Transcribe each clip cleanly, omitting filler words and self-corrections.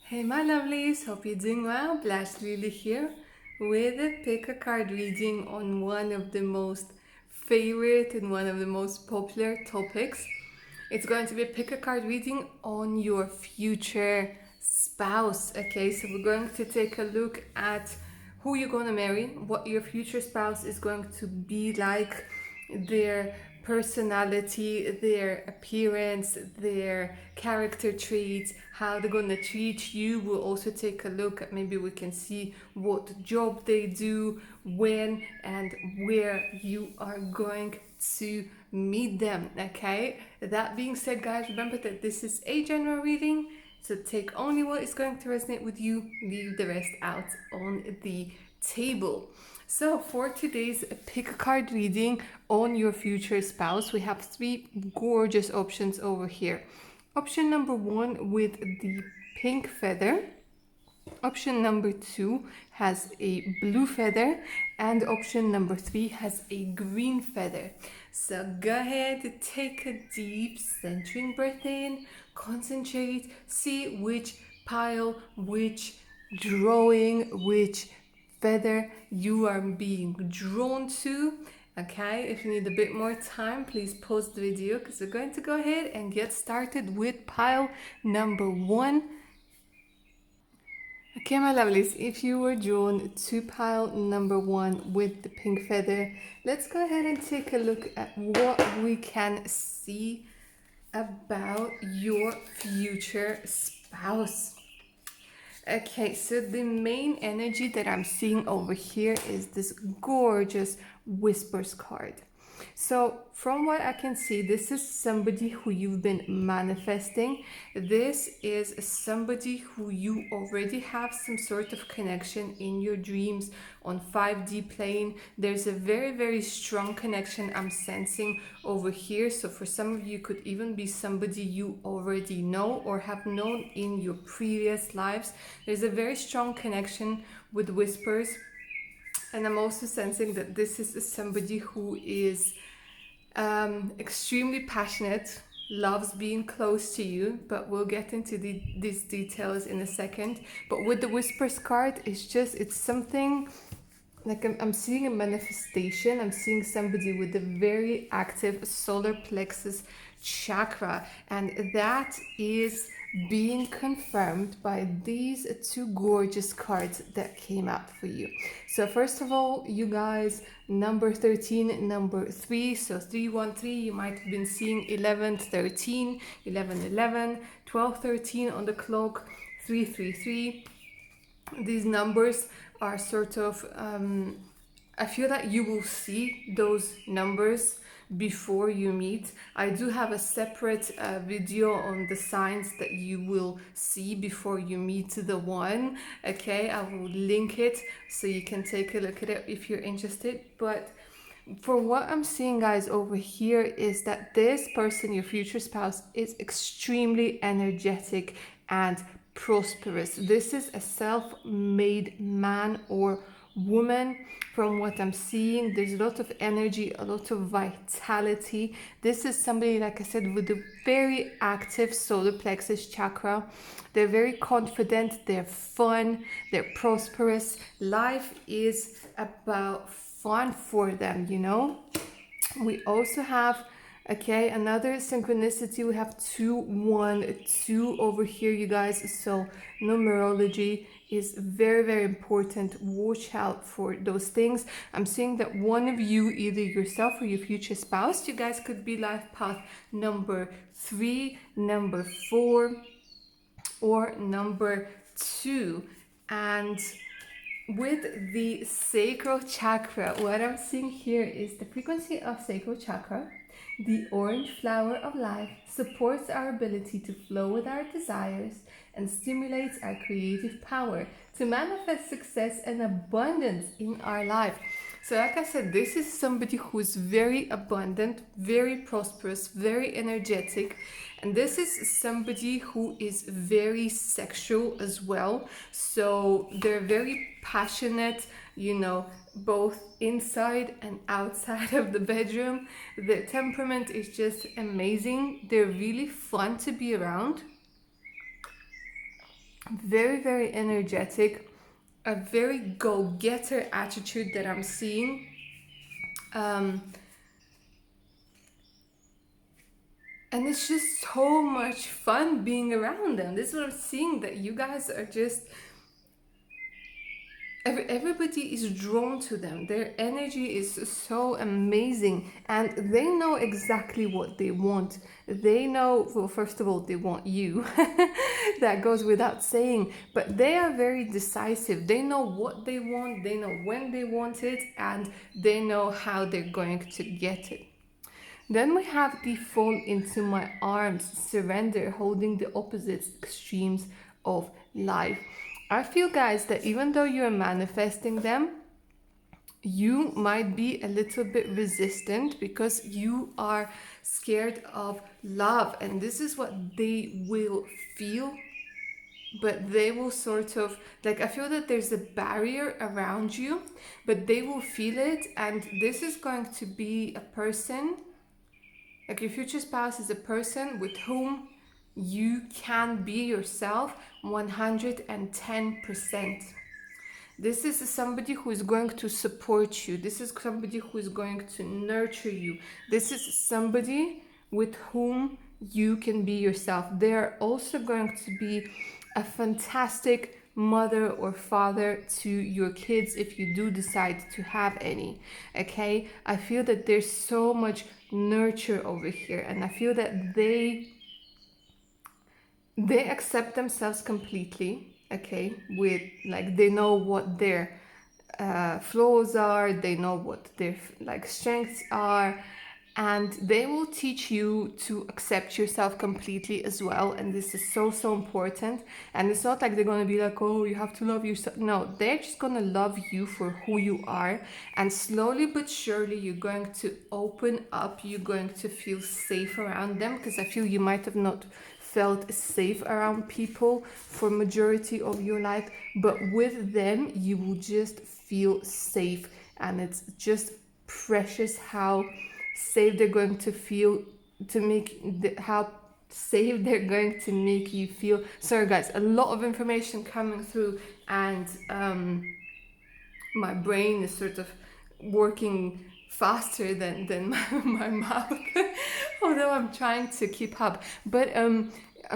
Hey my lovelies, hope you're doing well. Blash Lily here with a pick a card reading on one of the most favorite and one of the most popular topics. It's going to be a pick a card reading on your future spouse. Okay, so we're going to take a look at who you're going to marry, what your future spouse is going to be like, their personality, their appearance, their character traits, how they're going to treat you. We'll also take a look at, maybe we can see what job they do, when and where you are going to meet them. Okay, that being said, guys, remember that this is a general reading, so take only what is going to resonate with you, leave the rest out on the table. So for today's pick a card reading on your future spouse, we have three gorgeous options over here. Option number one with the pink feather. Option number two has a blue feather, and option number three has a green feather. So go ahead, take a deep centering breath in, concentrate, see which pile, which drawing, which feather you are being drawn to. Okay, if you need a bit more time, please pause the video because we're going to go ahead and get started with pile number one. Okay, my lovelies, if you were drawn to pile number one with the pink feather, let's go ahead and take a look at what we can see about your future spouse. Okay, so the main energy that I'm seeing over here is this gorgeous whispers card. So from what I can see, this is somebody who you've been manifesting. This is somebody who you already have some sort of connection in your dreams on 5D plane. There's a very strong connection I'm sensing over here. So for some of you, could even be somebody you already know or have known in your previous lives. There's a very strong connection with whispers. And I'm also sensing that this is somebody who is extremely passionate, loves being close to you, but we'll get into these details in a second. But with the whispers card, it's something like I'm seeing a manifestation. I'm seeing somebody with a very active solar plexus chakra, and that is being confirmed by these two gorgeous cards that came out for you. So first of all, you guys, number 13, number 3, so 313, you might have been seeing 11 13, 11 11, 12 13 on the clock, 333. These numbers are sort of I feel that you will see those numbers before you meet. I do have a separate video on the signs that you will see before you meet the one. Okay, I will link it so you can take a look at it if you're interested. But for what I'm seeing, guys, over here is that this person, your future spouse, is extremely energetic and prosperous. This is a self-made man or woman. From what I'm seeing, there's a lot of energy, a lot of vitality. This is somebody, like I said, with a very active solar plexus chakra. They're very confident, they're fun, they're prosperous. Life is about fun for them, you know. We also have, okay, another synchronicity. We have 2 1 2 over here, you guys. So numerology is very important. Watch out for those things. I'm seeing that one of you, either yourself or your future spouse, you guys could be life path number 3, number 4, or number 2. And with the sacral chakra, what I'm seeing here is the frequency of sacral chakra. The orange flower of life supports our ability to flow with our desires and stimulates our creative power to manifest success and abundance in our life. So like I said, this is somebody who is very abundant, very prosperous, very energetic. And this is somebody who is very sexual as well. So they're very passionate, you know, both inside and outside of the bedroom. Their temperament is just amazing. They're really fun to be around. very, very energetic, a very go-getter attitude that I'm seeing. And it's just so much fun being around them. This is what I'm seeing, that you guys are just, everybody is drawn to them. Their energy is so amazing, and they know exactly what they want. They know, well, first of all, they want you. That goes without saying, but they are very decisive. They know what they want, they know when they want it, and they know how they're going to get it. Then we have the fall into my arms, surrender, holding the opposite extremes of life. I feel, guys, that even though you're manifesting them, you might be a little bit resistant because you are scared of love, and this is what they will feel. But they will sort of, like, I feel that there's a barrier around you, but they will feel it, and this is going to be a person, like your future spouse is a person with whom you can be yourself 110%. This is somebody who is going to support you. This is somebody who is going to nurture you. This is somebody with whom you can be yourself. They're also going to be a fantastic mother or father to your kids if you do decide to have any. Okay, I feel that there's so much nurture over here, and I feel that they accept themselves completely. Okay, with, like, they know what their flaws are, they know what their like strengths are, and they will teach you to accept yourself completely as well. And this is so, so important. And it's not like they're going to be like, oh, you have to love yourself. No, they're just going to love you for who you are, and slowly but surely you're going to open up, you're going to feel safe around them, because I feel you might have not felt safe around people for majority of your life, but with them you will just feel safe. And it's just precious how safe they're going to feel, to make how safe they're going to make you feel. Sorry guys, a lot of information coming through, and my brain is sort of working faster than my mouth. Although I'm trying to keep up, but I'm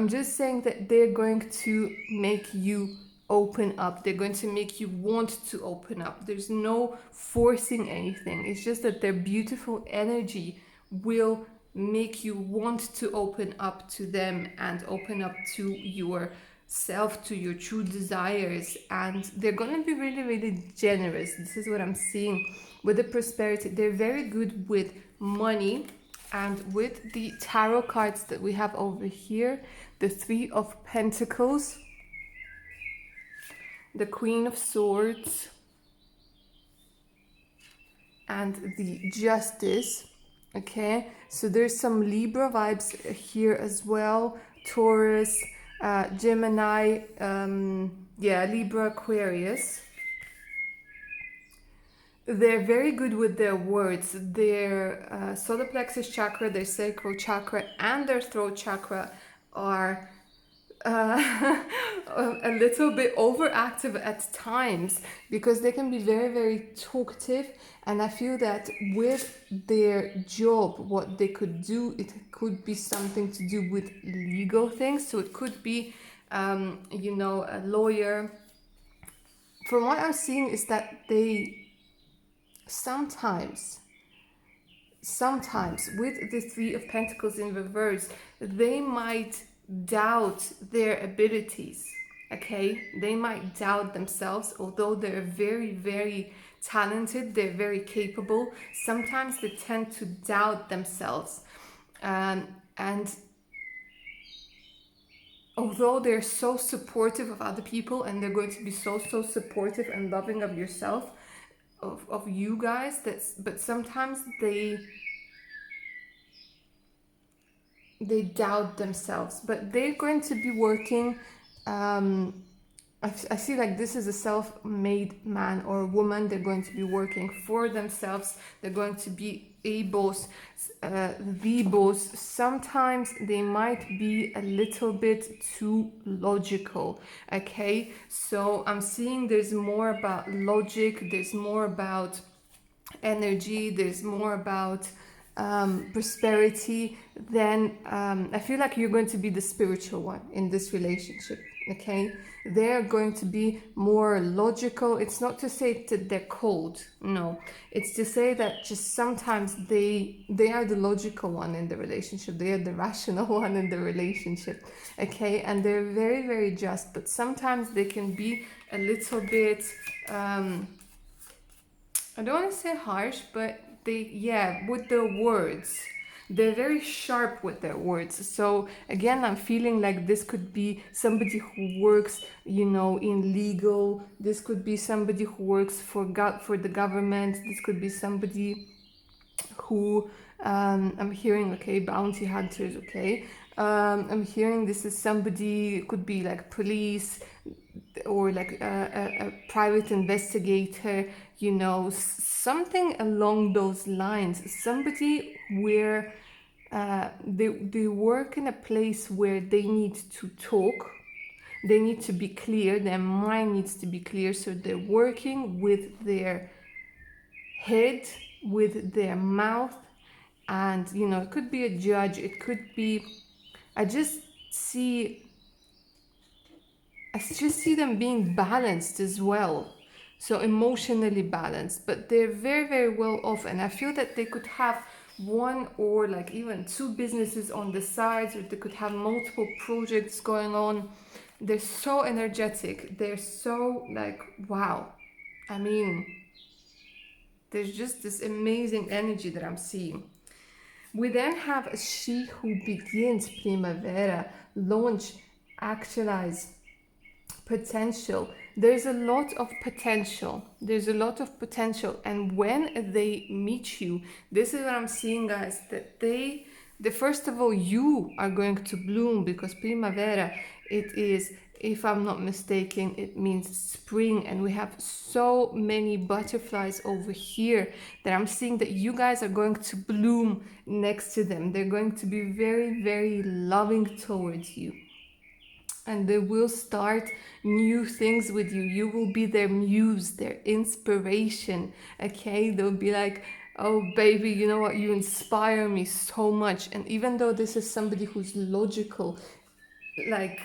just saying that they're going to make you open up. They're going to make you want to open up. There's no forcing anything. It's just that their beautiful energy will make you want to open up to them and open up to yourself, to your true desires. And they're going to be really, really generous. This is what I'm seeing with the prosperity. They're very good with money. And with the tarot cards that we have over here, the Three of Pentacles, the Queen of Swords, and the Justice. Okay, so there's some Libra vibes here as well. Taurus, Gemini, Libra, Aquarius. They're very good with their words. Their solar plexus chakra, their sacral chakra, and their throat chakra are a little bit overactive at times, because they can be very, very talkative. And I feel that with their job, what they could do, it could be something to do with legal things. So it could be, a lawyer. From what I'm seeing is that they sometimes with the Three of Pentacles in reverse, they might doubt their abilities. Okay, they might doubt themselves, although they're very, very talented, they're very capable. Sometimes they tend to doubt themselves, and although they're so supportive of other people, and they're going to be so supportive and loving of yourself, of you guys, but sometimes they doubt themselves. But they're going to be working I see like this is a self-made man or woman. They're going to be working for themselves. They're going to be a boss, the boss. Sometimes they might be a little bit too logical. Okay, so I'm seeing there's more about logic. There's more about energy. There's more about prosperity. Then I feel like you're going to be the spiritual one in this relationship. Okay, they're going to be more logical. It's not to say that they're cold, no, it's to say that just sometimes they are the logical one in the relationship, they are the rational one in the relationship. Okay, and they're very, very just, but sometimes they can be a little bit I don't want to say harsh, but yeah, with their words. They're very sharp with their words. So again, I'm feeling like this could be somebody who works, in legal. This could be somebody who works for the government. This could be somebody who I'm hearing, okay, bounty hunters, okay. I'm hearing this is somebody, could be like police or like a private investigator, something along those lines. Somebody where they work in a place where they need to talk, they need to be clear, their mind needs to be clear, so they're working with their head, with their mouth, and it could be a judge, it could be, I just see them being balanced as well, so emotionally balanced, but they're very, very well off, and I feel that they could have one or like even two businesses on the sides, or they could have multiple projects going on. They're so energetic, they're so like, wow, I mean, there's just this amazing energy that I'm seeing. We then have a she who begins primavera, launch, actualize, potential. There's a lot of potential. There's a lot of potential. And when they meet you, this is what I'm seeing, guys, that the first of all, you are going to bloom, because primavera, it is, if I'm not mistaken, it means spring, and we have so many butterflies over here that I'm seeing that you guys are going to bloom next to them. They're going to be very, very loving towards you, and they will start new things with you. You will be their muse, their inspiration. Okay, they'll be like, oh baby, you know what, you inspire me so much. And even though this is somebody who's logical, like,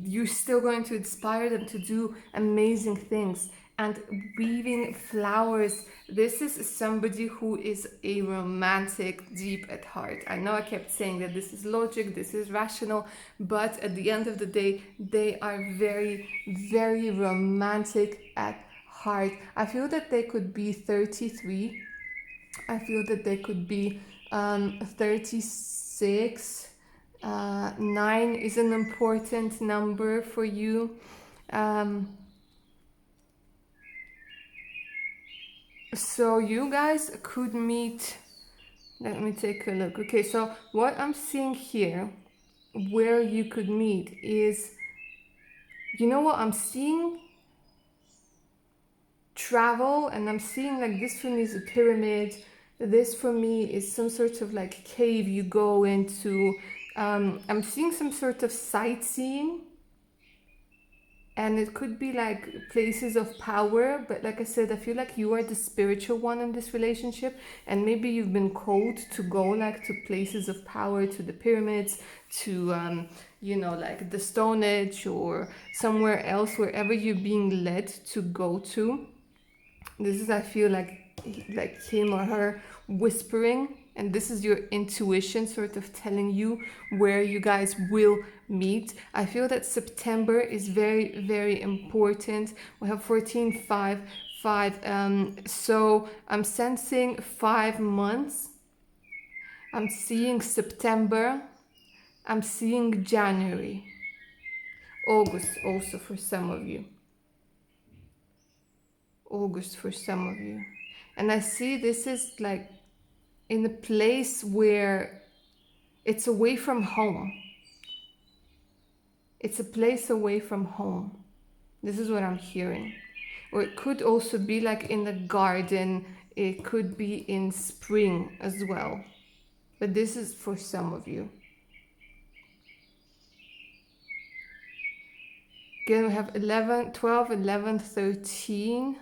you're still going to inspire them to do amazing things. And weaving flowers, this is somebody who is a romantic deep at heart. I know I kept saying that this is logic, this is rational, but at the end of the day, they are very, very romantic at heart. I feel that they could be 33. I feel that they could be 36. 9 is an important number for you. So you guys could meet. Let me take a look. Okay, so what I'm seeing here, where you could meet is, you know what, I'm seeing travel, and I'm seeing like this for me is a pyramid. This for me is some sort of like cave you go into. I'm seeing some sort of sightseeing, and it could be like places of power, but like I said, I feel like you are the spiritual one in this relationship, and maybe you've been called to go like to places of power, to the pyramids, to like the Stone Age, or somewhere else, wherever you're being led to go to. This is, I feel like him or her whispering, and this is your intuition sort of telling you where you guys will meet. I feel that September is very, very important. We have 14, 5, 5. So I'm sensing 5 months. I'm seeing September. I'm seeing January. August also for some of you. August for some of you. And I see this is like in a place where it's away from home. It's a place away from home. This is what I'm hearing. Or it could also be like in the garden. It could be in spring as well. But this is for some of you. Again, we have 11, 12, 11, 13.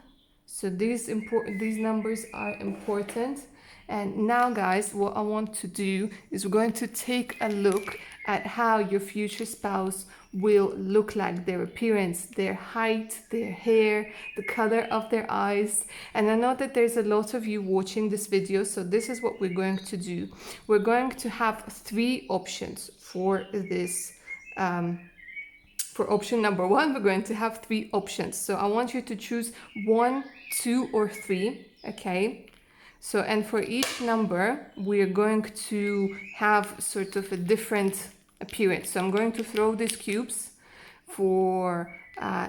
So these numbers are important. And now, guys, what I want to do is we're going to take a look at how your future spouse will look like, their appearance, their height, their hair, the color of their eyes. And I know that there's a lot of you watching this video, so this is what we're going to do. We're going to have 3 options for this. For option number 1, we're going to have 3 options. So I want you to choose 1, 2, or 3, okay? So, and for each number, we're going to have sort of a different appearance. So I'm going to throw these cubes for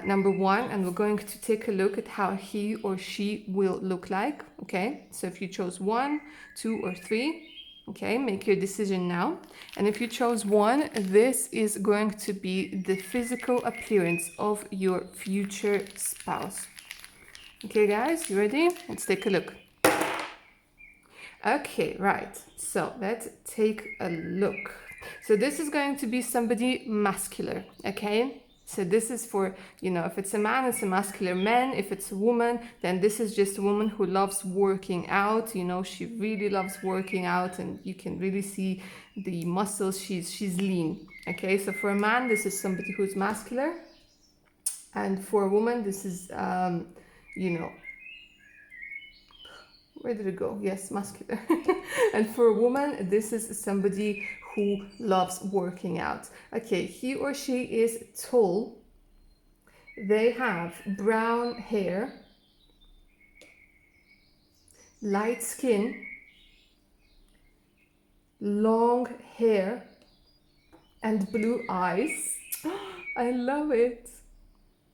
number 1, and we're going to take a look at how he or she will look like, okay? So if you chose 1, 2, or 3, okay, make your decision now. And if you chose 1, this is going to be the physical appearance of your future spouse. Okay, guys, you ready? Let's take a look. Okay, right. So let's take a look. So this is going to be somebody muscular, okay? So this is for, you know, if it's a man, it's a muscular man. If it's a woman, then this is just a woman who loves working out. You know, she really loves working out, and you can really see the muscles. She's lean. Okay, so for a man, this is somebody who's muscular. And for a woman, this is, you know, where did it go? Yes, muscular. And for a woman, this is somebody who loves working out. Okay, he or she is tall. They have brown hair, light skin, long hair, and blue eyes. I love it.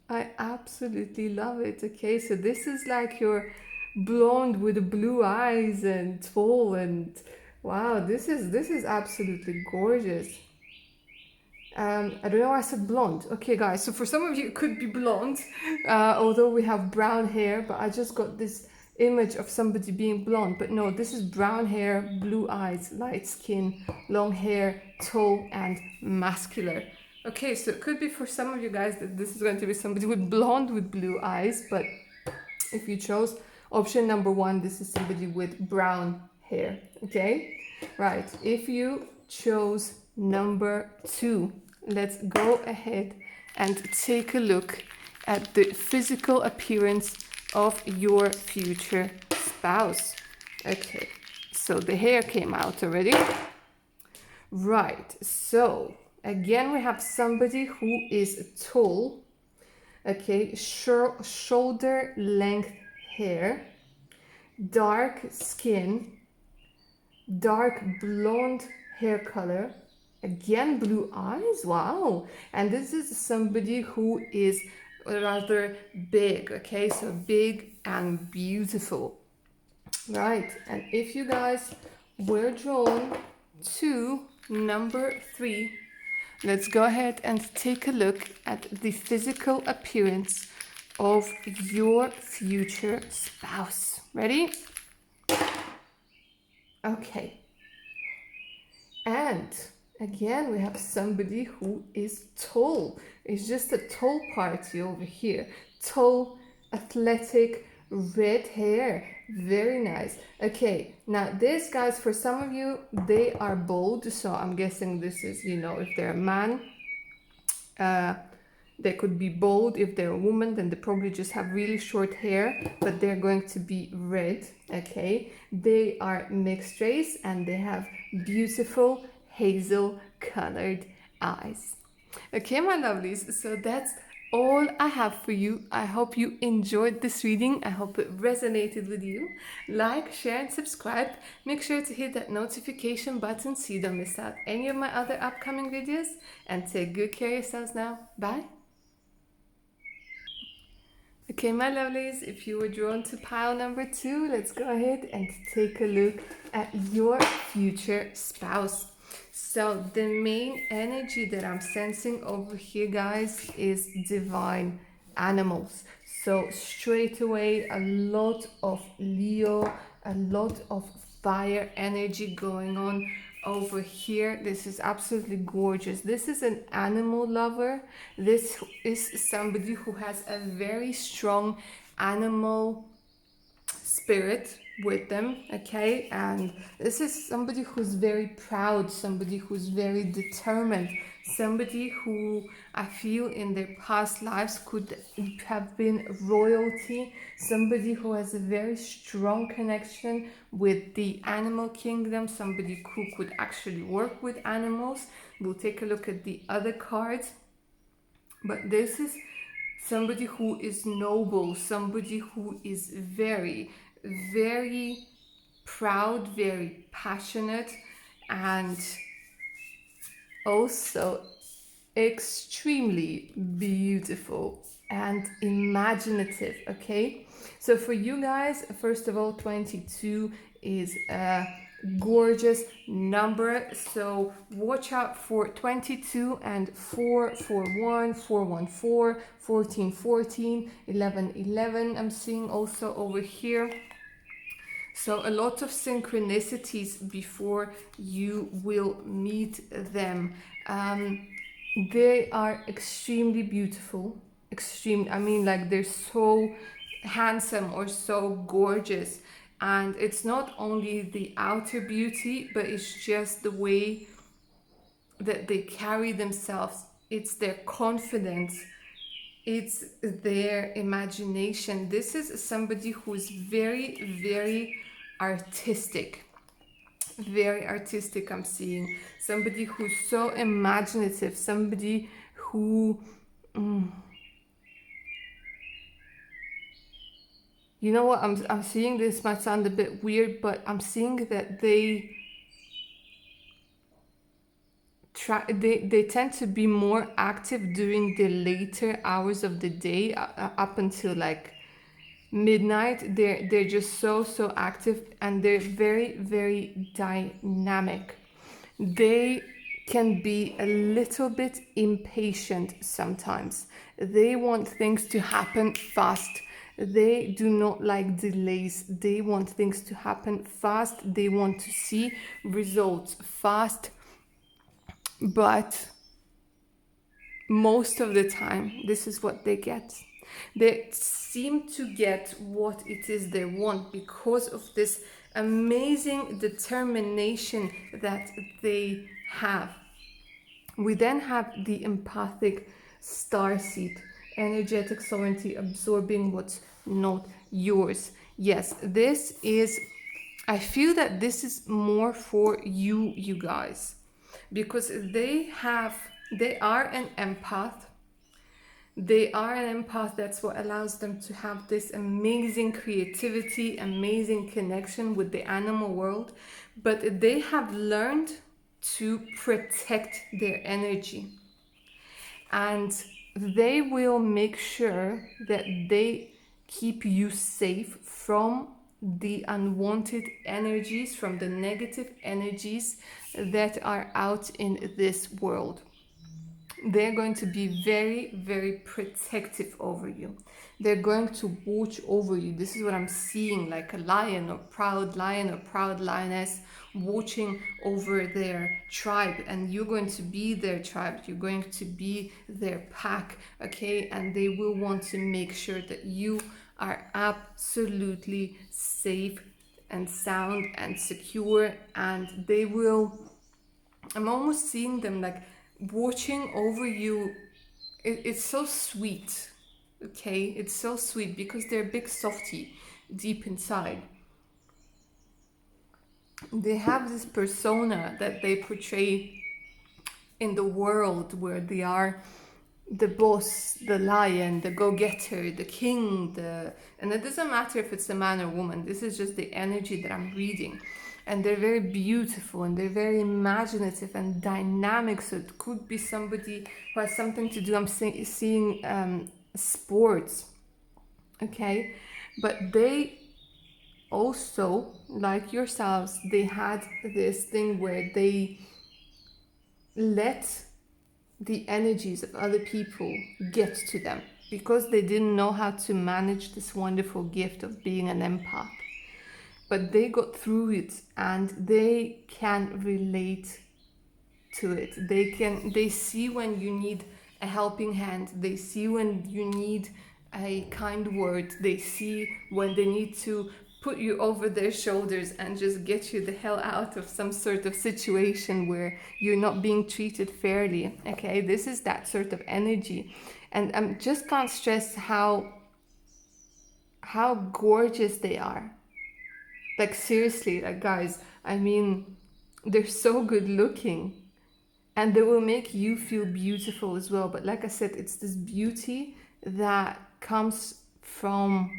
I absolutely love it. Okay, so this is like your blonde with blue eyes and tall, and wow, this is absolutely gorgeous. I don't know why I said blonde. Okay, guys, so for some of you it could be blonde, although we have brown hair, but I just got this image of somebody being blonde. But no, this is brown hair, blue eyes, light skin, long hair, tall, and muscular. Okay, so it could be for some of you guys that this is going to be somebody with blonde with blue eyes, but if you chose option number 1, this is somebody with brown hair, okay? Right, if you chose number 2, let's go ahead and take a look at the physical appearance of your future spouse. Okay, so the hair came out already. Right, so again, we have somebody who is tall, okay, shoulder length hair, dark skin, dark blonde hair color, again blue eyes, wow. And this is somebody who is rather big, okay, so big and beautiful. Right, and if you guys were drawn to number 3, let's go ahead and take a look at the physical appearance of your future spouse. Ready? Okay. And again, we have somebody who is tall. It's just a tall party over here. Tall, athletic, red hair. Very nice. Okay, now this, guys, for some of you, they are bold. So I'm guessing this is, you know, if they're a man, they could be bold. If they're a woman, then they probably just have really short hair, but they're going to be red, okay? They are mixed race and they have beautiful hazel colored eyes. Okay, my lovelies, so that's all I have for you. I hope you enjoyed this reading. I hope it resonated with you. Like, share, and subscribe. Make sure to hit that notification button so you don't miss out any of my other upcoming videos. And take good care of yourselves now. Bye. Okay, my lovelies, if you were drawn to pile number 2, let's go ahead and take a look at your future spouse. So the main energy that I'm sensing over here, guys, is divine animals. So straight away, a lot of Leo, a lot of fire energy going on over here. This is absolutely gorgeous. This is an animal lover. This is somebody who has a very strong animal spirit with them, okay? And this is somebody who's very proud, somebody who's very determined, somebody who I feel in their past lives could have been royalty, somebody who has a very strong connection with the animal kingdom, somebody who could actually work with animals. We'll take a look at the other cards, but this is somebody who is noble, somebody who is very, very proud, very passionate, and also extremely beautiful and imaginative. Okay, so for you guys, first of all, 22 is a gorgeous number, so watch out for 22 and 441, 414, 1414, 1111. I'm seeing also over here. So a lot of synchronicities before you will meet them. They are extremely beautiful. I mean, like, they're so handsome or so gorgeous. And it's not only the outer beauty, but it's just the way that they carry themselves. It's their confidence. It's their imagination. This is somebody who's very, very artistic. Very artistic, I'm seeing. Somebody who's so imaginative. Somebody who... You know what? I'm seeing, this might sound a bit weird, but I'm seeing that they tend to be more active during the later hours of the day, up until like midnight. They're just so active, and they're very, very dynamic. They can be a little bit impatient sometimes. They want things to happen fast. They do not like delays. They want things to happen fast. They want to see results fast. But most of the time, this is what they get. They seem to get what it is they want because of this amazing determination that they have. We then have the empathic starseed, energetic sovereignty, absorbing what's not yours. Yes, this is, I feel that this is more for you guys, because they are an empath. They are an empath. That's what allows them to have this amazing creativity, amazing connection with the animal world. But they have learned to protect their energy. And they will make sure that they keep you safe from the unwanted energies, from the negative energies that are out in this world. They're going to be very, very protective over you. They're going to watch over you. This is what I'm seeing, like a lion or proud lioness watching over their tribe, and you're going to be their tribe. You're going to be their pack, okay? And they will want to make sure that you are absolutely safe and sound and secure, and they will, I'm almost seeing them like watching over you. It's so sweet, okay? It's so sweet because they're a big softie deep inside. They have this persona that they portray in the world, where they are the boss, the lion, the go-getter, the king, and it doesn't matter if it's a man or woman. This is just the energy that I'm reading. And they're very beautiful, and they're very imaginative and dynamic. So it could be somebody who has something to do, I'm seeing sports, okay? But they also, like yourselves, they had this thing where they let the energies of other people get to them. because they didn't know how to manage this wonderful gift of being an empath. But they got through it and they can relate to it. They see when you need a helping hand. They see when you need a kind word. They see when they need to put you over their shoulders and just get you the hell out of some sort of situation where you're not being treated fairly. Okay, this is that sort of energy. And I just can't stress how gorgeous they are. Like seriously, like guys, I mean, they're so good looking and they will make you feel beautiful as well. But like I said, it's this beauty that comes from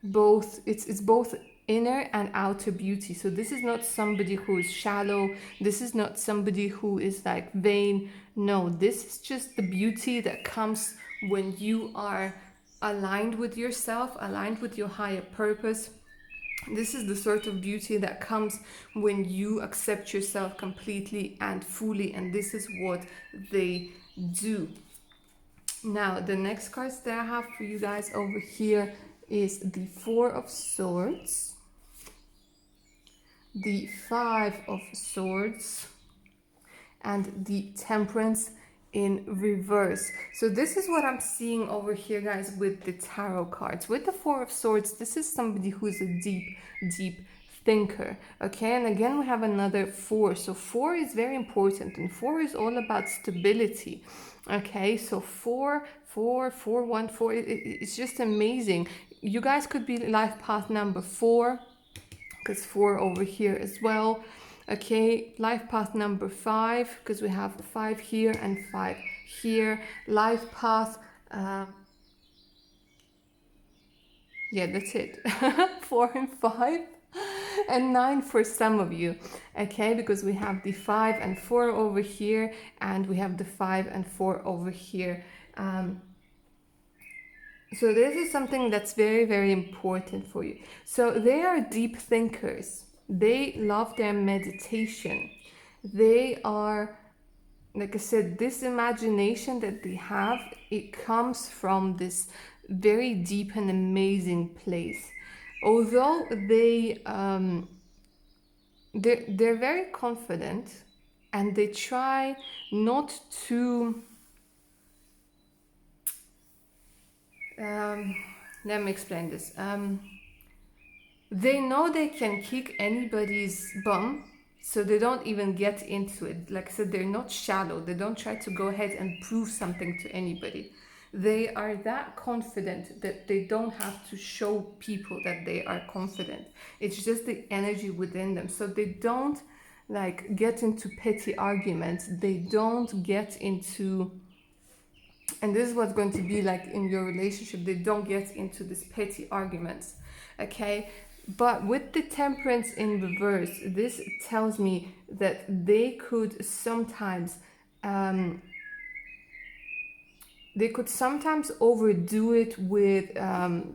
both, it's both inner and outer beauty. So this is not somebody who is shallow, this is not somebody who is like vain. No, this is just the beauty that comes when you are aligned with yourself, aligned with your higher purpose. This is the sort of beauty that comes when you accept yourself completely and fully, and this is what they do. Now, the next cards that I have for you guys over here is the Four of Swords, the Five of Swords, and the Temperance in reverse. So this is what I'm seeing over here, guys, with the tarot cards. With the Four of Swords, this is somebody who is a deep thinker. Okay, and again we have another four. So four is very important, and four is all about stability. Okay, so four, 1, 4, it's just amazing. You guys could be life path number 4, because 4 over here as well. Okay, life path number 5, because we have 5 here and 5 here. Life path, yeah, that's it. 4 and 5 and 9 for some of you. Okay, because we have the 5 and 4 over here, and we have the 5 and 4 over here. So this is something that's very important for you. So they are deep thinkers. They love their meditation. They are, like I said, this imagination that they have, it comes from this very deep and amazing place. Although they're very confident, and they try not to let me explain this. They know they can kick anybody's bum, so they don't even get into it. Like I said, they're not shallow. They don't try to go ahead and prove something to anybody. They are that confident that they don't have to show people that they are confident. It's just the energy within them. So they don't like get into petty arguments. They don't get into, and this is what's going to be like in your relationship, they don't get into these petty arguments. Okay, but with the Temperance in reverse, this tells me that they could sometimes overdo it with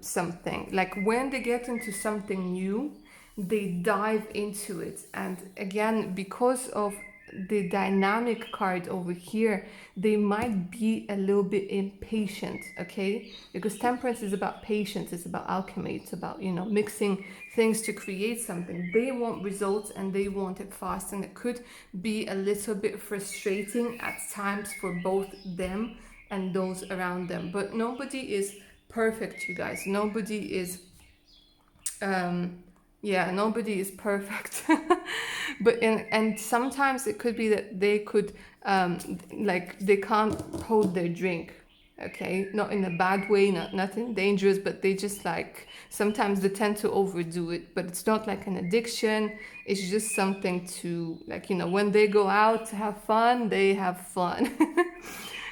something. Like when they get into something new, they dive into it. And again, because of the dynamic card over here, they might be a little bit impatient. Okay, because Temperance is about patience, it's about alchemy, it's about, you know, mixing things to create something. They want results and they want it fast, and it could be a little bit frustrating at times for both them and those around them. But nobody is perfect, you guys. Nobody is nobody is perfect. But and sometimes it could be that they could like they can't hold their drink. Okay, not in a bad way, nothing dangerous, but they just like sometimes they tend to overdo it. But it's not like an addiction, it's just something to, like, you know, when they go out to have fun, they have fun.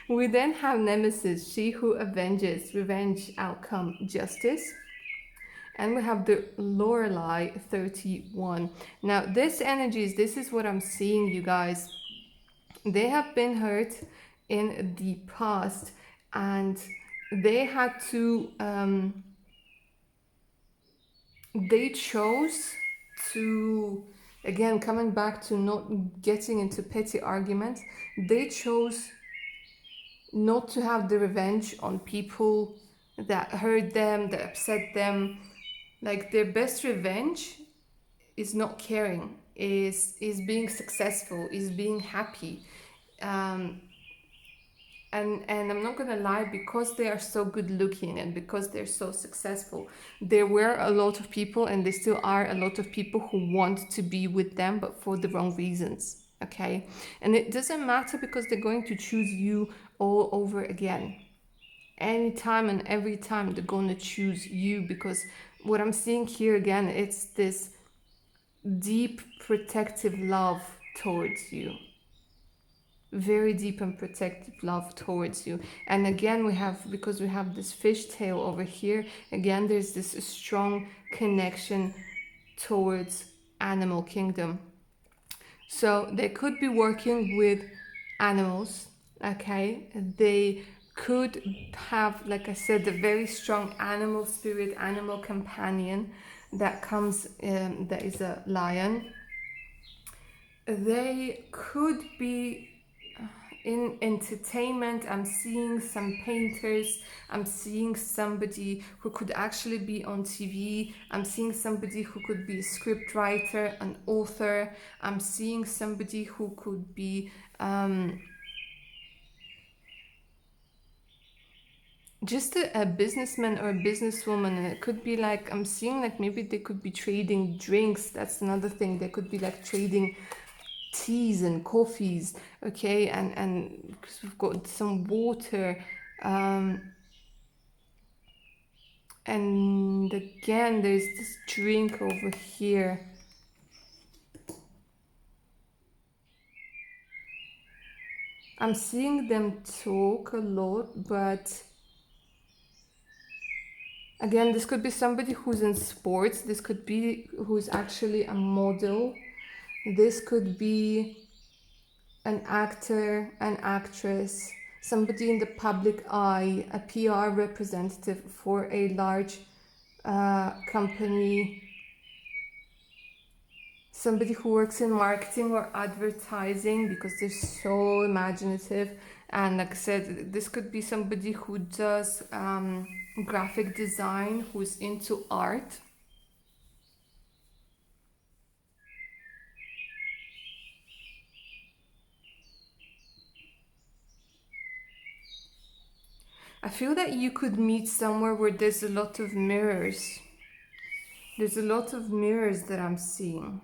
We then have Nemesis, she who avenges, revenge, outcome, justice. And we have the Lorelei 31. Now this is what I'm seeing, you guys. They have been hurt in the past, and they had to they chose to, again, coming back to not getting into petty arguments, they chose not to have the revenge on people that hurt them, that upset them. Like their best revenge is not caring, is being successful, is being happy. Um, and I'm not gonna lie, because they are so good looking and because they're so successful, there were a lot of people, and there still are a lot of people who want to be with them, but for the wrong reasons. Okay, and it doesn't matter, because they're going to choose you all over again. Anytime and every time they're going to choose you, because what I'm seeing here again, it's this deep protective love towards you, very deep and protective love towards you. And again, we have, because we have this fishtail over here, again there's this strong connection towards animal kingdom. So they could be working with animals. Okay, they could have, like I said, a very strong animal spirit, animal companion that comes, that is a lion. They could be in entertainment. I'm seeing some painters, I'm seeing somebody who could actually be on TV, I'm seeing somebody who could be a script writer, an author, I'm seeing somebody who could be just a businessman or a businesswoman. And it could be like, I'm seeing like maybe they could be trading drinks. That's another thing. They could be like trading teas and coffees. Okay, and because we've got some water, and again there's this drink over here. I'm seeing them talk a lot, but again, this could be somebody who's in sports. This could be who's actually a model. This could be an actor, an actress, somebody in the public eye, a PR representative for a large company, somebody who works in marketing or advertising, because they're so imaginative. And like I said, this could be somebody who does graphic design, who's into art. I feel that you could meet somewhere where there's a lot of mirrors. There's a lot of mirrors that I'm seeing.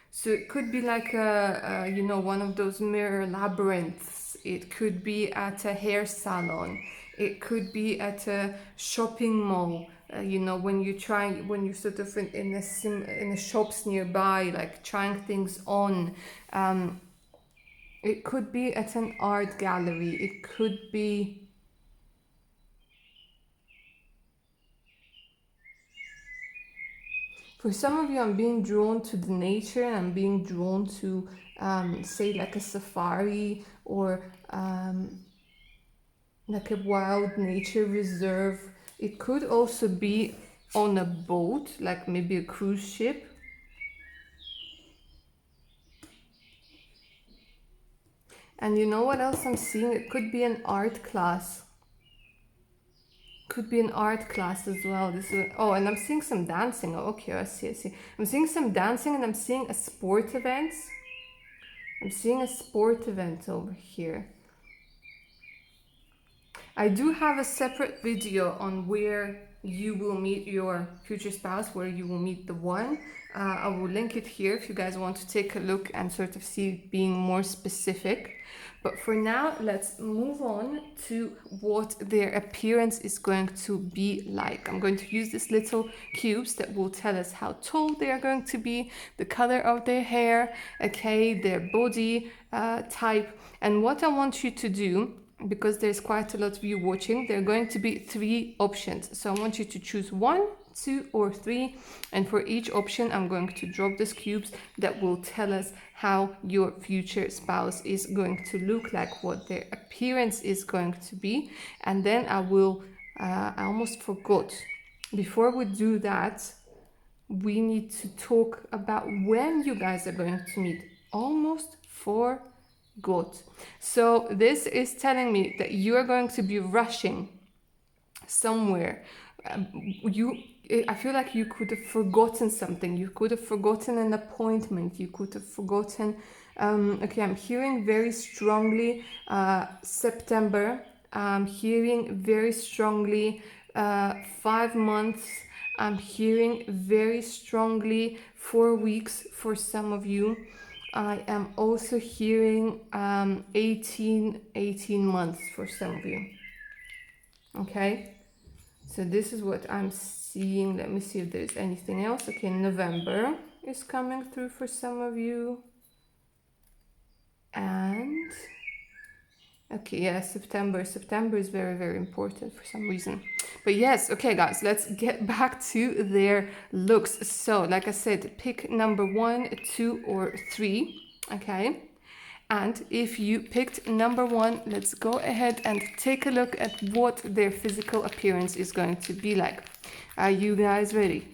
So it could be like one of those mirror labyrinths. It could be at a hair salon. It could be at a shopping mall. When you're sort of in a shops nearby, like trying things on. It could be at an art gallery. It could be. For some of you, I'm being drawn to the nature, and I'm being drawn to, say, like a safari, or like a wild nature reserve. It could also be on a boat, like maybe a cruise ship. And you know what else I'm seeing? It could be an art class. Could be an art class as well. And I'm seeing some dancing. Oh, okay, I see. I'm seeing some dancing, and I'm seeing a sport event. I'm seeing a sport event over here. I do have a separate video on where you will meet your future spouse, where you will meet the one. I will link it here if you guys want to take a look and sort of see it being more specific. But for now, let's move on to what their appearance is going to be like. I'm going to use these little cubes that will tell us how tall they are going to be, the color of their hair, okay, their body type. And what I want you to do, because there's quite a lot of you watching, there are going to be 3 options. So I want you to choose 1, 2, or 3, and for each option I'm going to drop these cubes that will tell us how your future spouse is going to look like, what their appearance is going to be. And then I almost forgot, before we do that, we need to talk about when you guys are going to meet. Almost 4 Good. So this is telling me that you are going to be rushing somewhere. I feel like you could have forgotten something. You could have forgotten an appointment. You could have forgotten. Okay, I'm hearing very strongly September. I'm hearing very strongly 5 months. I'm hearing very strongly 4 weeks for some of you. I am also hearing 18 months for some of you. Okay, so this is what I'm seeing. Let me see if there's anything else. Okay, November is coming through for some of you. And okay, yeah, September. September is very, very important for some reason. But yes, okay, guys, let's get back to their looks. So, like I said, pick number 1, 2, or 3. Okay. And if you picked number 1, let's go ahead and take a look at what their physical appearance is going to be like. Are you guys ready?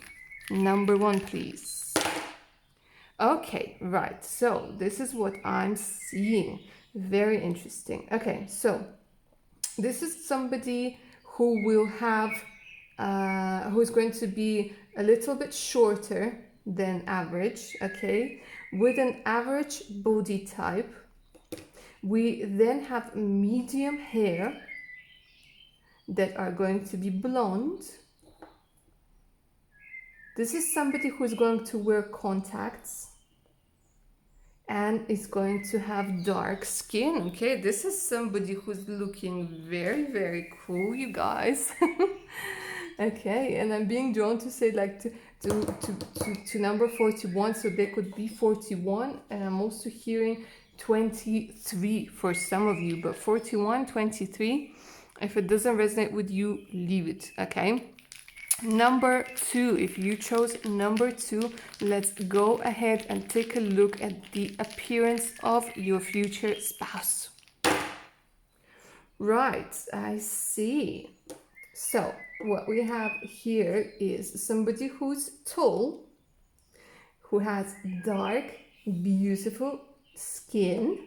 Number 1, please. Okay, right. So this is what I'm seeing. Very interesting. Okay, so this is somebody who will have, who is going to be a little bit shorter than average, okay, with an average body type. We then have medium hair that are going to be blonde. This is somebody who is going to wear contacts and is going to have dark skin. Okay, this is somebody who's looking very, very cool, you guys. Okay, and I'm being drawn to say like to number 41, so they could be 41, and I'm also hearing 23 for some of you, but 41, 23, if it doesn't resonate with you, leave it. Okay, number 2, if you chose number 2, let's go ahead and take a look at the appearance of your future spouse. Right, I see. So what we have here is somebody who's tall, who has dark, beautiful skin.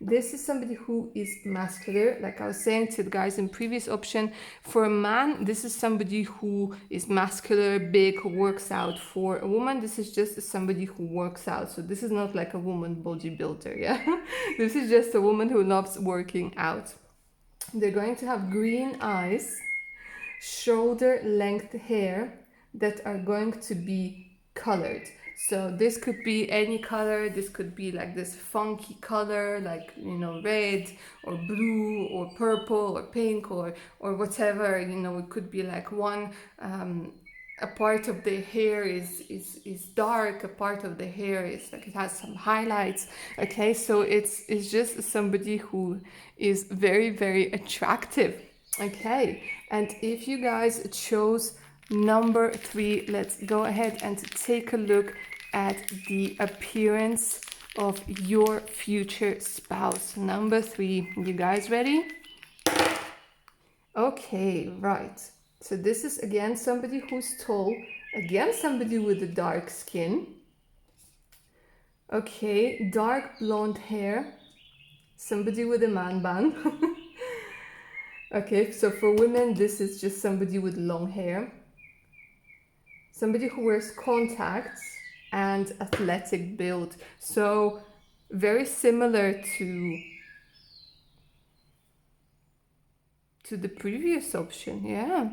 This is somebody who is muscular. Like I was saying to the guys in previous option, for a man, this is somebody who is muscular, big, who works out. For a woman, this is just somebody who works out. So this is not like a woman bodybuilder, yeah? This is just a woman who loves working out. They're going to have green eyes, shoulder length hair that are going to be colored. So this could be any color. This could be like this funky color, like, you know, red or blue or purple or pink or whatever. You know, it could be like one a part of the hair is dark, a part of the hair is like it has some highlights. Okay, so it's just somebody who is very, very attractive. Okay, and if you guys chose number 3, let's go ahead and take a look at the appearance of your future spouse. Number 3, you guys ready? Okay, right. So this is again somebody who's tall, again somebody with a dark skin. Okay, dark blonde hair, somebody with a man bun. Okay, so for women, this is just somebody with long hair. Somebody who wears contacts and athletic build. So very similar to the previous option, yeah.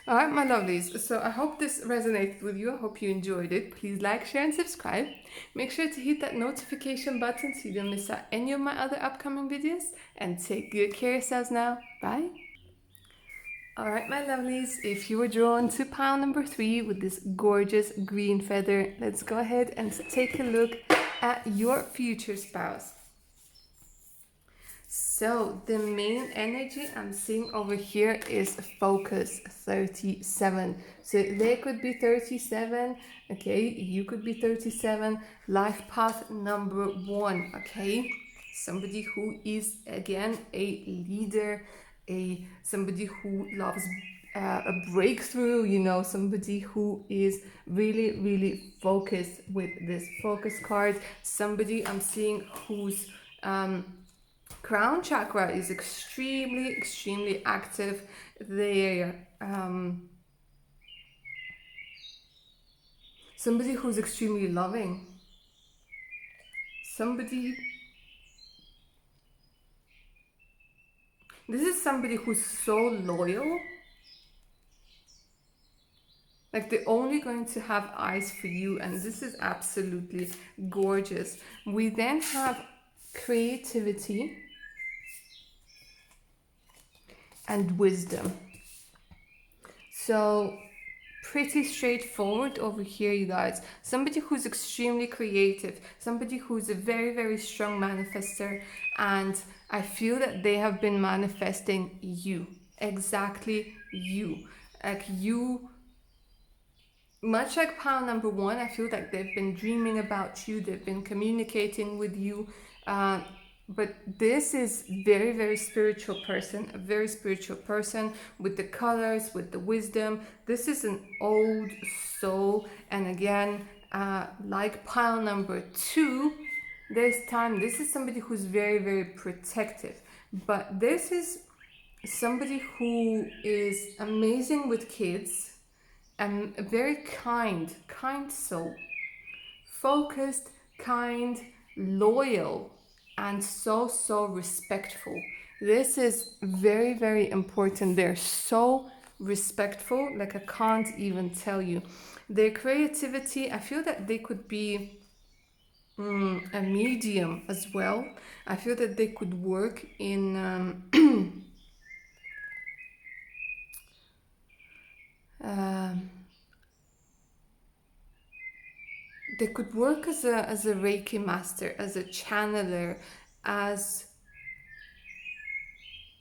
All right, my lovelies. So I hope this resonated with you. I hope you enjoyed it. Please like, share, and subscribe. Make sure to hit that notification button so you don't miss out any of my other upcoming videos. And take good care of yourselves now. Bye. All right, my lovelies. If you were drawn to pile number 3 with this gorgeous green feather, let's go ahead and take a look at your future spouse. So the main energy I'm seeing over here is focus 37. So they could be 37, okay, you could be 37, life path number 1, okay, somebody who is again a leader, somebody who loves a breakthrough, you know, somebody who is really, really focused with this focus card, somebody I'm seeing who's Crown chakra is extremely active there. Somebody who's extremely loving. This is somebody who's so loyal. Like they're only going to have eyes for you, and this is absolutely gorgeous. We then have creativity and wisdom. So pretty straightforward over here, you guys. Somebody who's extremely creative, somebody who's a very strong manifester, and I feel that they have been manifesting you, exactly you, like you. Much like pile number one, I feel like they've been dreaming about you, they've been communicating with you, but this is very spiritual person, a very spiritual person with the colors, with the wisdom. This is an old soul, and again, like pile number two, this is somebody who's very protective, but this is somebody who is amazing with kids and a very kind soul, focused, kind, loyal, and so respectful. This is very important. They're so respectful, like I can't even tell you. Their creativity, I feel that they could be a medium as well. I feel that they could work in they could work as a Reiki master, as a channeler, as,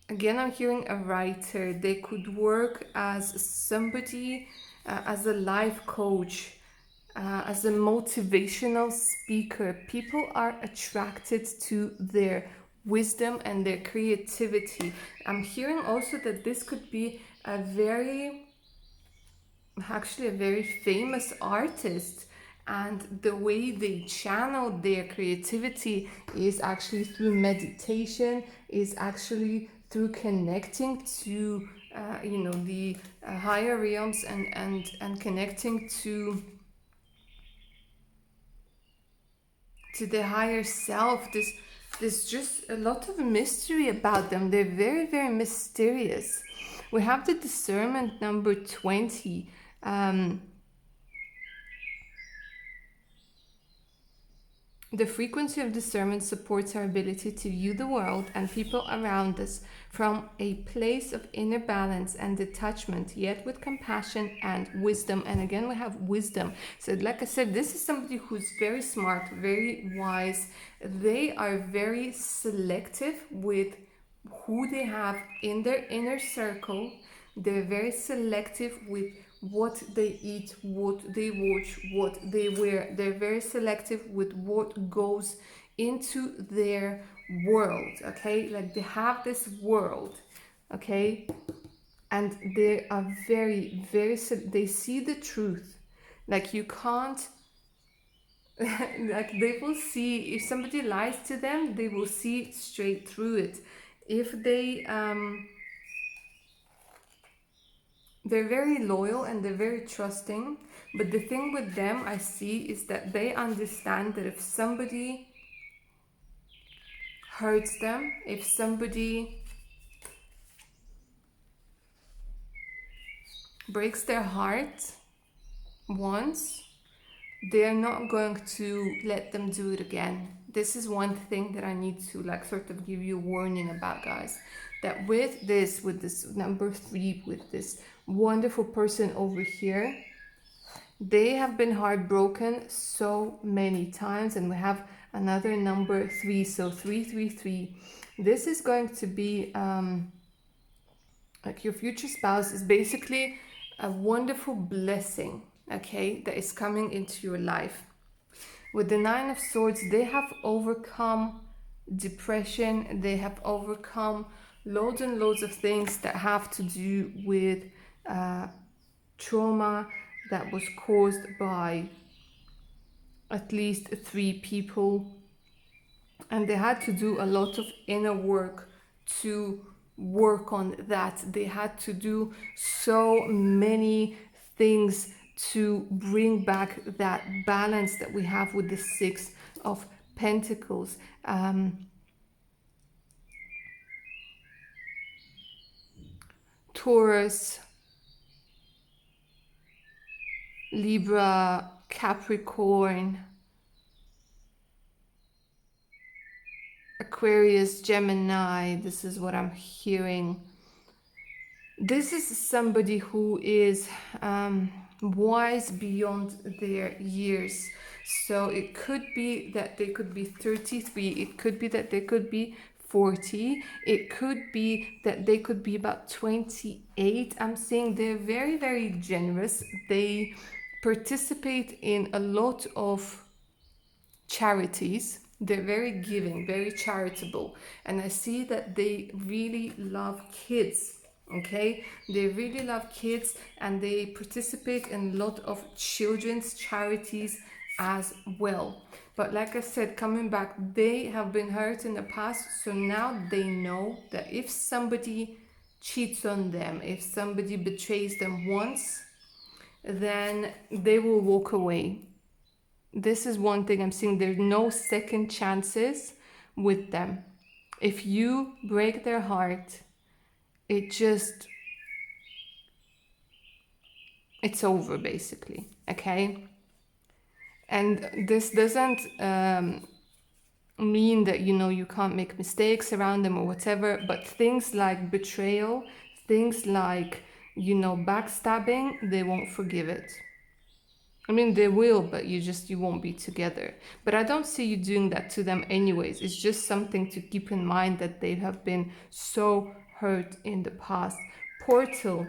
again, I'm hearing a writer. They could work as somebody, as a life coach, as a motivational speaker. People are attracted to their wisdom and their creativity. I'm hearing also that this could be actually a very famous artist, and the way they channel their creativity is actually through meditation, is actually through connecting to the higher realms, and connecting to the higher self. There's just a lot of mystery about them. They're very mysterious. We have the discernment number 20. The frequency of discernment supports our ability to view the world and people around us from a place of inner balance and detachment, yet with compassion and wisdom. And again, we have wisdom. So like I said, this is somebody who's very smart, very wise. They are very selective with who they have in their inner circle. They're very selective with what they eat, what they watch, what they wear. They're very selective with what goes into their world, okay? Like they have this world, okay? And they are very they see the truth. Like you can't like they will see, if somebody lies to them, they will see straight through it. If they're very loyal and they're very trusting, but the thing with them I see is that they understand that if somebody hurts them, if somebody breaks their heart once, they're not going to let them do it again. This is one thing that I need to like sort of give you a warning about, guys, that with this number 3, with this wonderful person over here, they have been heartbroken so many times. And we have another number 3, so 333. This is going to be like your future spouse is basically a wonderful blessing, okay, that is coming into your life. With the 9 of Swords, they have overcome depression, they have overcome loads and loads of things that have to do with trauma that was caused by at least 3 people. and they had to do a lot of inner work to work on that. They had to do so many things to bring back that balance that we have with the Six of Pentacles. Taurus, Libra, Capricorn, Aquarius, Gemini. This is what I'm hearing. This is somebody who is wise beyond their years. So it could be that they could be 33. It could be that they could be 40. It could be that they could be about 28. I'm saying they're very, very generous. They participate in a lot of charities. They're very giving, very charitable. And I see that they really love kids. Okay, they really love kids, and they participate in a lot of children's charities as well. But like I said, coming back, they have been hurt in the past, so now they know that if somebody cheats on them, if somebody betrays them once, then they will walk away. This is one thing I'm seeing. There's no second chances with them. If you break their heart, it's over basically. Okay, and this doesn't mean that you can't make mistakes around them or whatever, but things like betrayal, things like backstabbing, they won't forgive it. I mean, they will, but you won't be together. But I don't see you doing that to them anyways. It's just something to keep in mind, that they have been so hurt in the past. Portal.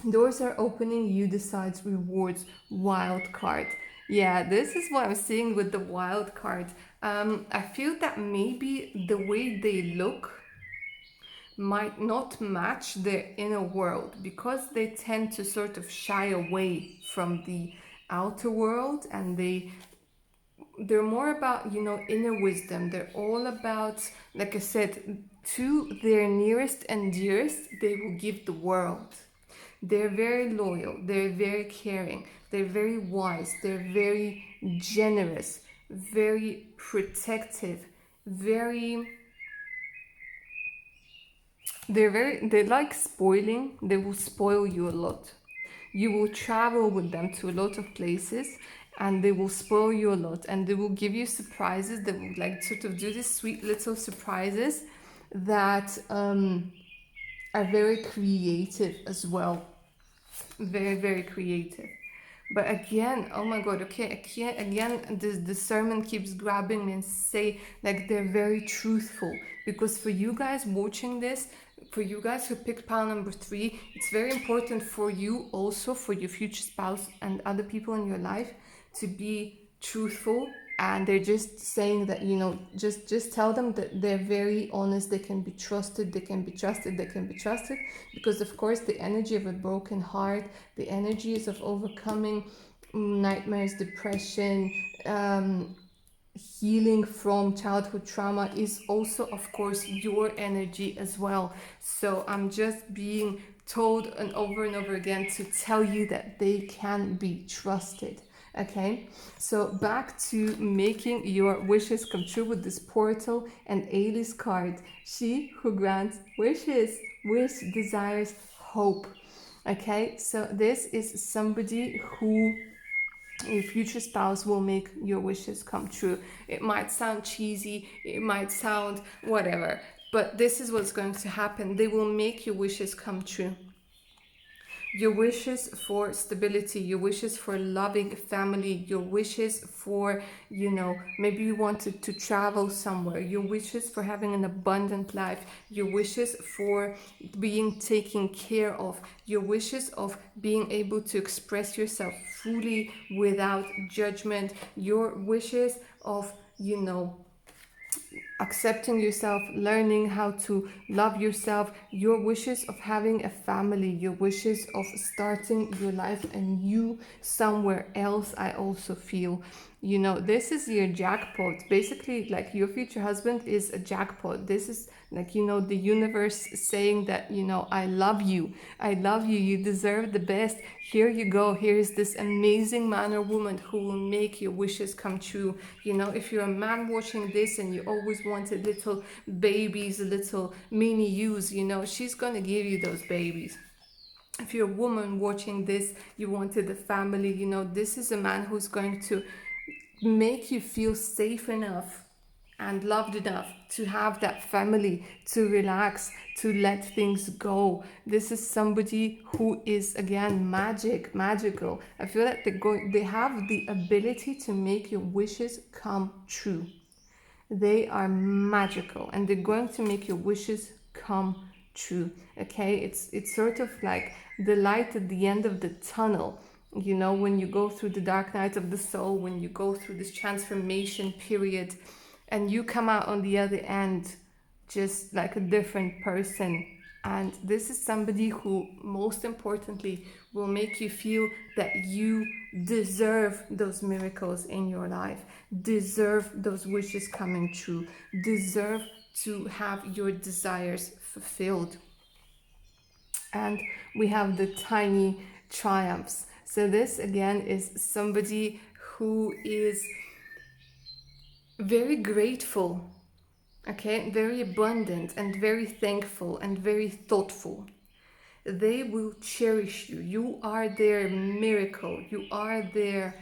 Doors are opening, you decide, rewards, wild card. Yeah, this is what I'm seeing with the wild card. I feel that maybe the way they look might not match their inner world, because they tend to sort of shy away from the outer world, and they're more about inner wisdom. They're all about, like I said, to their nearest and dearest, they will give the world. They're very loyal, they're very caring, they're very wise, they're very generous, very protective, they like spoiling. They will spoil you a lot. You will travel with them to a lot of places, and they will spoil you a lot, and they will give you surprises. They will like sort of do these sweet little surprises that are very creative as well. Very, very creative. But again, oh my god, okay, again, the sermon keeps grabbing me and say like they're very truthful. Because for you guys watching this, for you guys who picked pile number 3, it's very important for you, also for your future spouse and other people in your life, to be truthful. And they're just saying that just tell them that they're very honest, they can be trusted, they can be trusted, they can be trusted. Because of course the energy of a broken heart, the energies of overcoming nightmares, depression, healing from childhood trauma is also of course your energy as well. So I'm just being told and over again to tell you that they can be trusted. Okay, so back to making your wishes come true with this portal and Ailey's card. She who grants wishes, wish, desires, hope. Okay, so this is somebody who, your future spouse, will make your wishes come true. It might sound cheesy, it might sound whatever, but this is what's going to happen. They will make your wishes come true. Your wishes for stability, your wishes for loving family, your wishes for, maybe you wanted to travel somewhere, your wishes for having an abundant life, your wishes for being taken care of, your wishes of being able to express yourself fully without judgment, your wishes of, accepting yourself, learning how to love yourself, your wishes of having a family, your wishes of starting your life anew somewhere else. I also feel, you know, this is your jackpot. Basically, like, your future husband is a jackpot. This is like, you know, the universe saying that, you know, I love you. I love you. You deserve the best. Here you go. Here's this amazing man or woman who will make your wishes come true. You know, if you're a man watching this and you always wanted little babies, little mini yous, you know, she's going to give you those babies. If you're a woman watching this, you wanted a family, you know, this is a man who's going to make you feel safe enough and loved enough to have that family, to relax, to let things go. This is somebody who is, again, magical. I feel that they have the ability to make your wishes come true. They are magical and they're going to make your wishes come true. Okay, it's sort of like the light at the end of the tunnel. You know, when you go through the dark night of the soul, when you go through this transformation period, and you come out on the other end just like a different person. And this is somebody who, most importantly, will make you feel that you deserve those miracles in your life, deserve those wishes coming true, deserve to have your desires fulfilled. And we have the tiny triumphs. So this again is somebody who is very grateful, okay, very abundant and very thankful and very thoughtful. They will cherish you. You are their miracle. You are the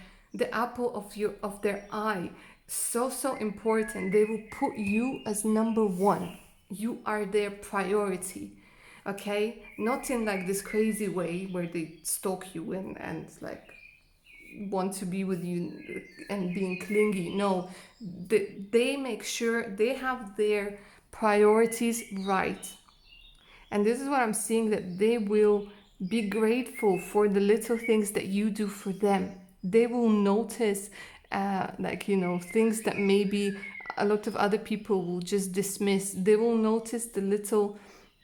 apple of their eye. So important. They will put you as number one. You are their priority. Okay? Not in like this crazy way where they stalk you and like want to be with you and being clingy. No, they make sure they have their priorities right. And this is what I'm seeing, that they will be grateful for the little things that you do for them. They will notice, like, you know, things that maybe a lot of other people will just dismiss. They will notice the little,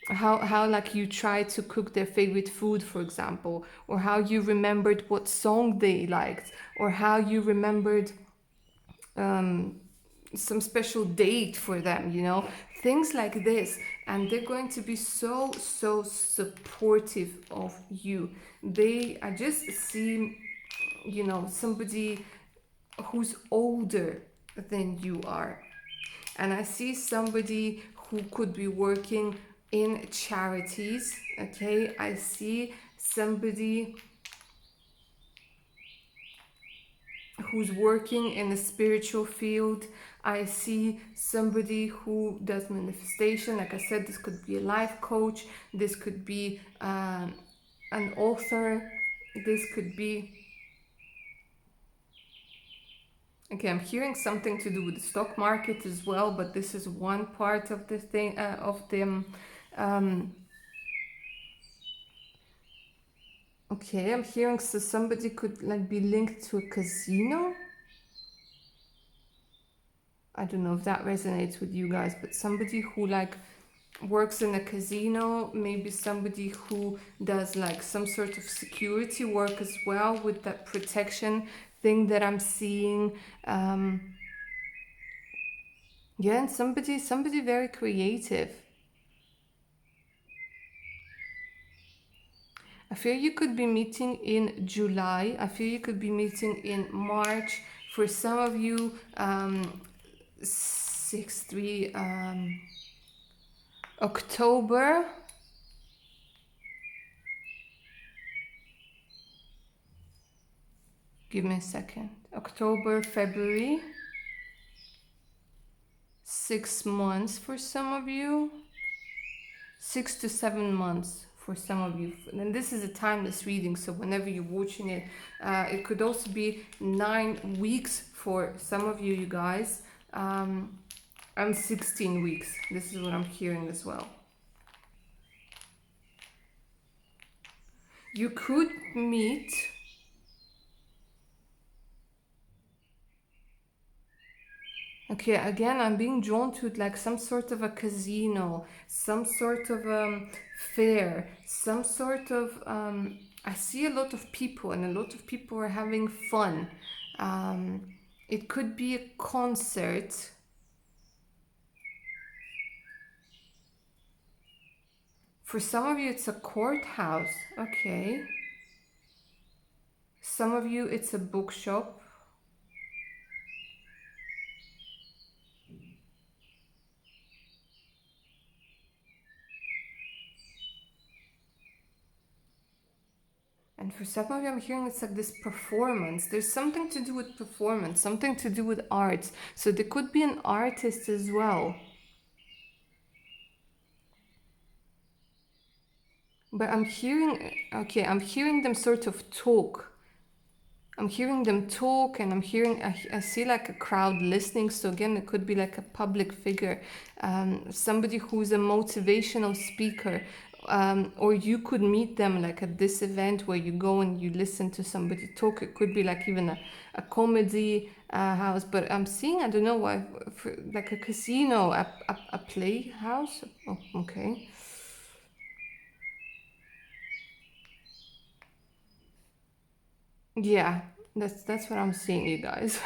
how like you try to cook their favorite food, for example, or how you remembered what song they liked, or how you remembered some special date for them, you know, things like this. And they're going to be so supportive of you. I just see, you know, somebody who's older than you are. And I see somebody who could be working in charities. Okay, I see somebody who's working in the spiritual field. I see somebody who does manifestation. Like I said, this could be a life coach. This could be an author. This could be... Okay, I'm hearing something to do with the stock market as well, but this is one part of the thing, of them. Okay, I'm hearing so somebody could like be linked to a casino. I don't know if that resonates with you guys, but somebody who like works in a casino, maybe somebody who does like some sort of security work as well, with that protection thing that I'm seeing. Yeah, and somebody very creative. I feel you could be meeting in July. I feel you could be meeting in March. For some of you, 6-3, October. Give me a second. October, February. 6 months for some of you. 6 to 7 months for some of you. And this is a timeless reading, so whenever you're watching it, it could also be 9 weeks for some of you, you guys. And 16 weeks. This is what I'm hearing as well. You could meet Okay, again, I'm being drawn to like some sort of a casino, some sort of fair, some sort of. I see a lot of people, and a lot of people are having fun. It could be a concert. For some of you, it's a courthouse. Okay. Some of you, it's a bookshop. And for some of you, I'm hearing it's like this performance. There's something to do with performance, something to do with arts. So there could be an artist as well. But I'm hearing, okay, I'm hearing them sort of talk. I'm hearing them talk, and I see like a crowd listening. So again, it could be like a public figure, somebody who's a motivational speaker. Or you could meet them like at this event where you go and you listen to somebody talk. It could be like even a comedy house. But I'm seeing, I don't know why, like a casino, a playhouse. Oh, okay. Yeah, that's what I'm seeing, you guys.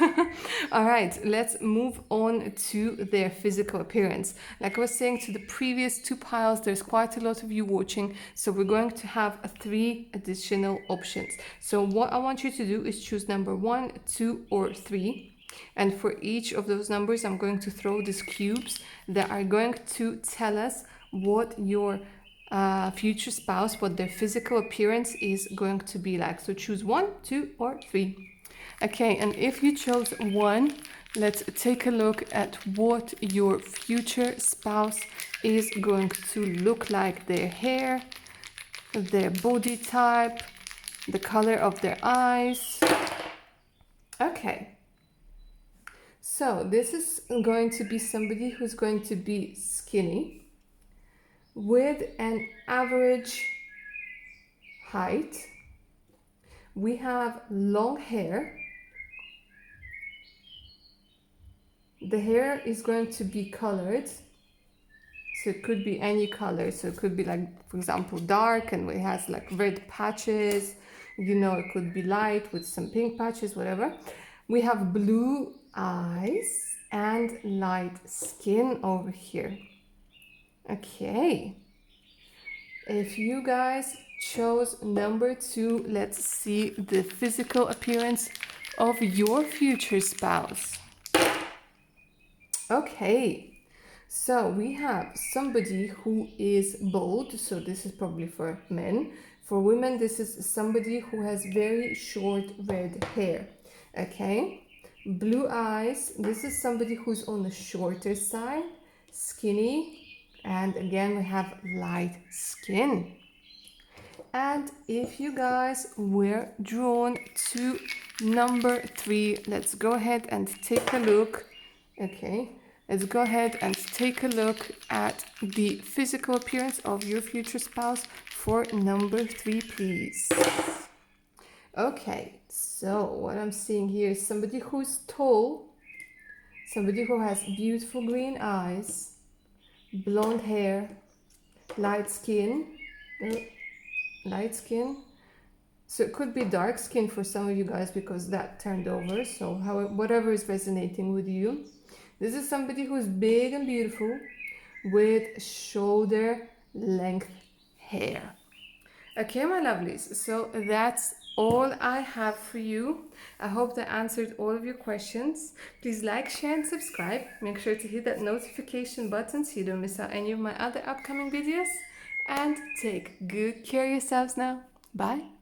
All right, let's move on to their physical appearance. Like I was saying to the previous two piles, there's quite a lot of you watching, so we're going to have three additional options. So what I want you to do is choose number 1, 2, or 3. And for each of those numbers, I'm going to throw these cubes that are going to tell us what your future spouse, what their physical appearance is going to be like. So choose 1, 2, or 3. Okay, and if you chose 1, let's take a look at what your future spouse is going to look like. Their hair, their body type, the color of their eyes. Okay. So this is going to be somebody who's going to be skinny with an average height. We have long hair. The hair is going to be colored. So it could be any color. So it could be like, for example, dark and it has like red patches. You know, it could be light with some pink patches, whatever. We have blue eyes and light skin over here. Okay. If you guys chose number 2, let's see the physical appearance of your future spouse. Okay, so we have somebody who is bald, so this is probably for men. For women, this is somebody who has very short red hair. Okay, blue eyes, this is somebody who's on the shorter side, skinny, and again we have light skin. And if you guys were drawn to number 3, let's go ahead and take a look. Okay, let's go ahead and take a look at the physical appearance of your future spouse for number 3, please. Okay, so what I'm seeing here is somebody who's tall, somebody who has beautiful green eyes, blonde hair, light skin. Light skin. So it could be dark skin for some of you guys because that turned over. So whatever is resonating with you. This is somebody who's big and beautiful with shoulder length hair. Okay, my lovelies. So that's all I have for you. I hope that answered all of your questions. Please like, share, and subscribe. Make sure to hit that notification button so you don't miss out any of my other upcoming videos. And take good care of yourselves now. Bye.